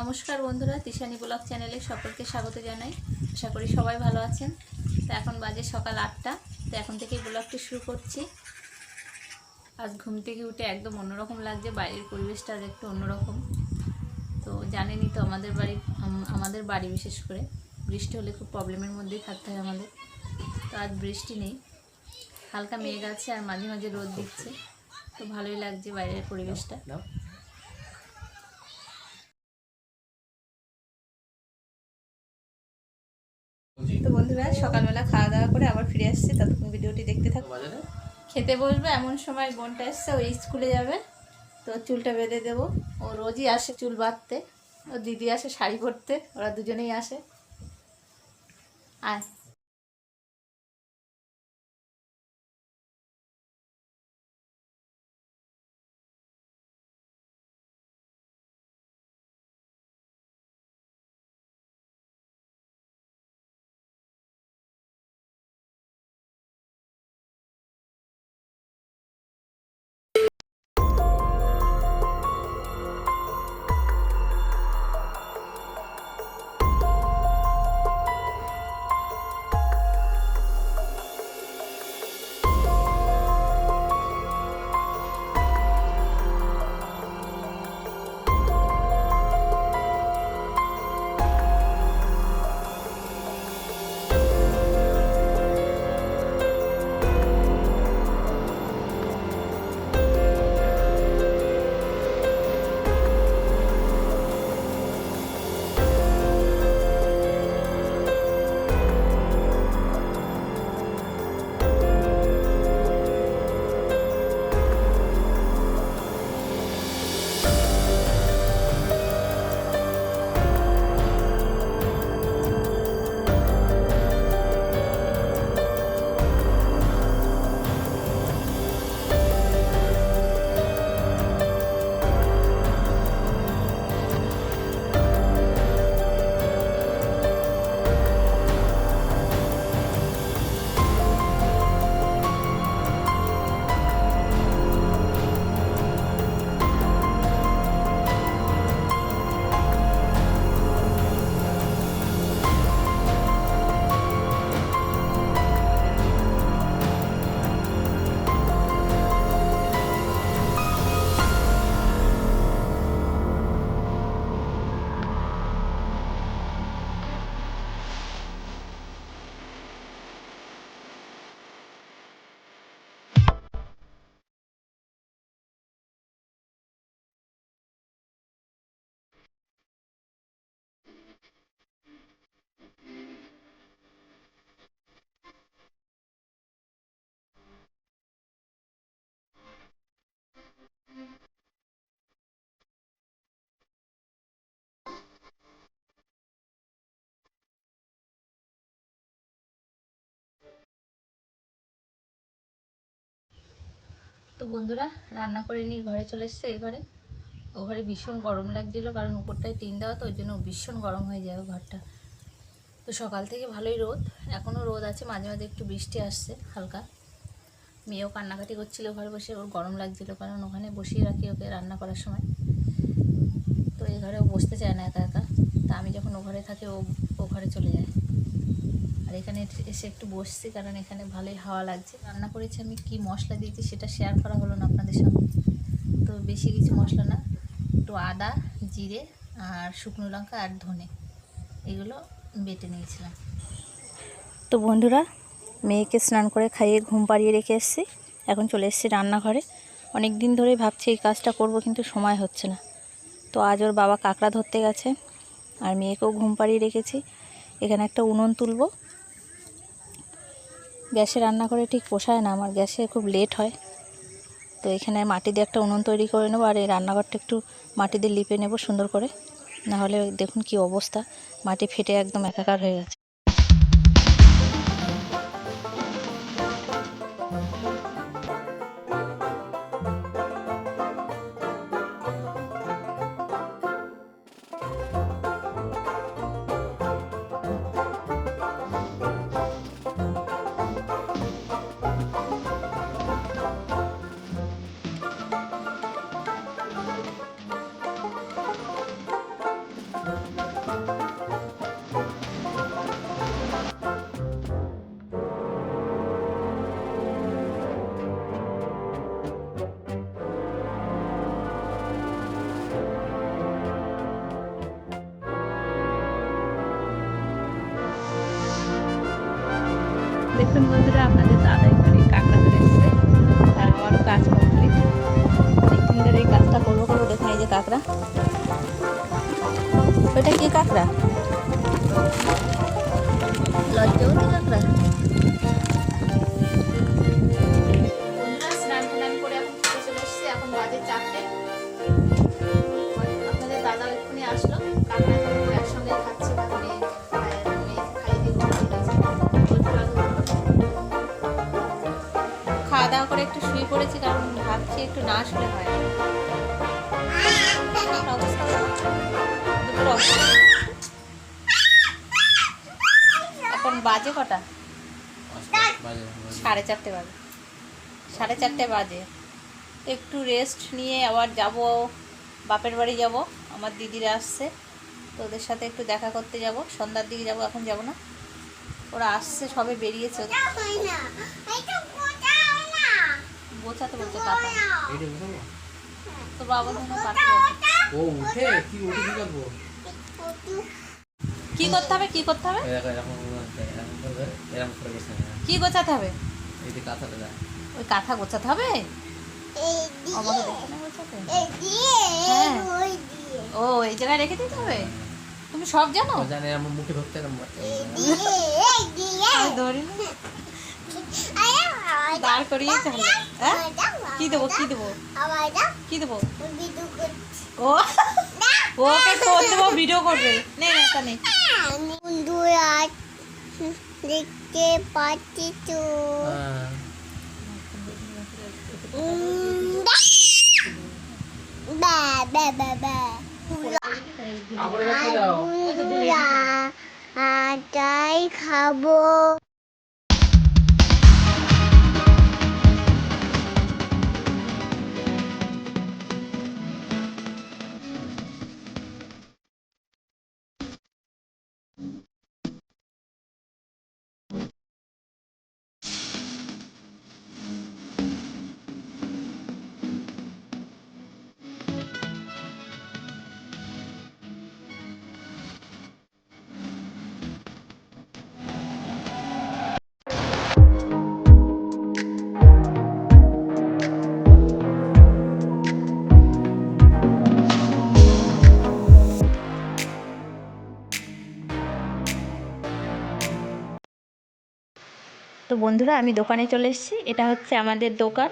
নমস্কার বন্ধুরা, তিশানি ব্লগ চ্যানেলে সকলকে স্বাগত জানাই। আশা করি সবাই ভালো আছেন। তো এখন বাজে সকাল 8টা। তো এখন থেকেই ব্লগটি শুরু করছি। আজ ঘুম থেকে উঠে একদম অন্যরকম লাগছে, বাইরের পরিবেশটা আজ একটু অন্যরকম। তো জানেনই তো আমাদের বাড়ি বিশেষ করে বৃষ্টি হলে খুব প্রবলেমের মধ্যেই থাকতে হয় আমাদের। তো আজ বৃষ্টি নেই, হালকা মেঘ আছে আর মাঝে মাঝে রোদ দিচ্ছে। তো ভালোই লাগছে বাইরের পরিবেশটা। তো বন্ধুরা, সকালবেলা খাওয়া দাওয়া করে আবার ফিরে আসছি, ততক্ষণ ভিডিওটি দেখতে থাকো। খেতে বসবে এমন সময় বোনটা এসছে, ওই স্কুলে যাবে। তো চুলটা বেঁধে দেবো। ও রোজই আসে চুল বাঁধতে, ও দিদি আসে শাড়ি পরতে, ওরা দুজনেই আসে। আর তো বন্ধুরা, রান্না করে নিয়ে ঘরে চলে এসছে। এই ঘরে, ও ঘরে ভীষণ গরম লাগছিল, কারণ উপরটায় টিন দেওয়া, তো ওই জন্য ভীষণ গরম হয়ে যায় ঘরটা। তো সকাল থেকে ভালোই রোদ, এখনও রোদ আছে, মাঝে মাঝে একটু বৃষ্টি আসছে হালকা। মেয়েও কান্নাকাটি করছিল ঘরে বসে, ওর গরম লাগছিল, কারণ ওখানে বসিয়ে রাখি ওকে রান্না করার সময়। তো এই ঘরে ও বসতে চায় না একা একা। তা আমি যখন ও ঘরে থাকি, ও ঘরে চলে যায়। আর এখানে এসে একটু বসছি, কারণ এখানে ভালোই হাওয়া লাগছে। রান্না করেছি আমি, কি মশলা দিয়েছি সেটা শেয়ার করা হলো না আপনাদের সঙ্গে। তো বেশি কিছু মশলা না, একটু আদা, জিরে আর শুকনো লঙ্কা আর ধনে, এগুলো বেটে নিয়েছিলাম। তো বন্ধুরা, মেয়েকে স্নান করে খাইয়ে ঘুম পাড়িয়ে রেখে এসেছি। এখন চলে এসেছি রান্নাঘরে। অনেক দিন ধরেই ভাবছি এই কাজটা করব, কিন্তু সময় হচ্ছে না। তো আজ ওর বাবা কাঁকড়া ধরতে গেছে, আর মেয়েকেও ঘুম পাড়িয়ে রেখেছি। এখানে একটা উনুন তুলব। গ্যাসে রান্না করে ঠিক পোষায় না আমার, গ্যাসে খুব লেট হয়। তো এখানে মাটি দিয়ে একটা উনুন তৈরি করে নেবো, আর এই রান্নাঘরটা একটু মাটি দিয়ে লিপে নেব সুন্দর করে। নাহলে দেখুন কি অবস্থা, মাটি ফেটে একদম একাকার হয়ে গেছে। দেখুন বন্ধুরা, আপনাদের দাদা এখানে কাঁকড়া ধরে এসছে আর আমারও কাজ কমপ্লিট। অনেকক্ষণ ধরে এই কাজটা করবো দেখুন। এই যে কাঁকড়া, ওইটা কি কাঁকড়া? লজ্জাবতী কাঁকড়া। বন্ধুরা স্নান টান করে এখন খেতে চলে এসছে। এখন বাজে 4টে। আপনাদের দাদা এক্ষুনি আসলো, কাঁকড়া এখন একসঙ্গে খাচ্ছে। খাওয়া দাওয়া করে একটু শুয়ে পড়েছি, কারণ ভাবছি একটু না শুলে হয়। এখন বাজে কটা? 4:30 বাজে। 4:30 বাজে। একটু রেস্ট নিয়ে আবার যাব বাপের বাড়ি যাব। আমার দিদিরা আসছে, তো ওদের সাথে একটু দেখা করতে যাব। সন্ধ্যার দিকে যাব, এখন যাব না। ওরা আসছে, সবে বেরিয়েছে। গোছাতে বলছে কাকা। তো বাবা ধরো ও উঠে কি করবো? কি করতে হবে? কি করতে হবে? কি গোছাতে হবে? ওই কাঁথা গোছাতে হবে। আমাকে দেখে না গোছাতে। ও এই জায়গায় রেখে দিতে হবে। তুমি সব জানো? আমার মুখে ধরতে ধরি না, দাঁড় করিয়ে চালে। কি দেবো? কি দেবো? কি দেবো? ও ওকে ফোন দেবো, ভিডিও করবে। নেই না তা নেই। দেখতে পাচ্ছি তো। খাবো। তো বন্ধুরা আমি দোকানে চলে এসেছি। এটা হচ্ছে আমাদের দোকান,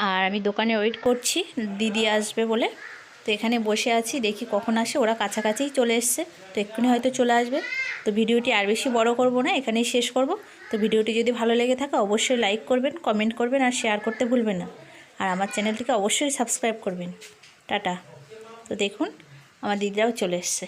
আর আমি দোকানে ওয়েট করছি দিদি আসবে বলে। তো এখানে বসে আছি, দেখি কখন আসে। ওরা কাছাকাছিই চলে এসছে, তো এক্ষুনি হয়তো চলে আসবে। তো ভিডিওটি আর বেশি বড় করব না, এখানেই শেষ করব। তো ভিডিওটি যদি ভালো লেগে থাকে অবশ্যই লাইক করবেন, কমেন্ট করবেন আর শেয়ার করতে ভুলবেন না। আর আমার চ্যানেলটিকে অবশ্যই সাবস্ক্রাইব করবেন। টাটা। তো দেখুন আমার দিদিরাও চলে এসছে।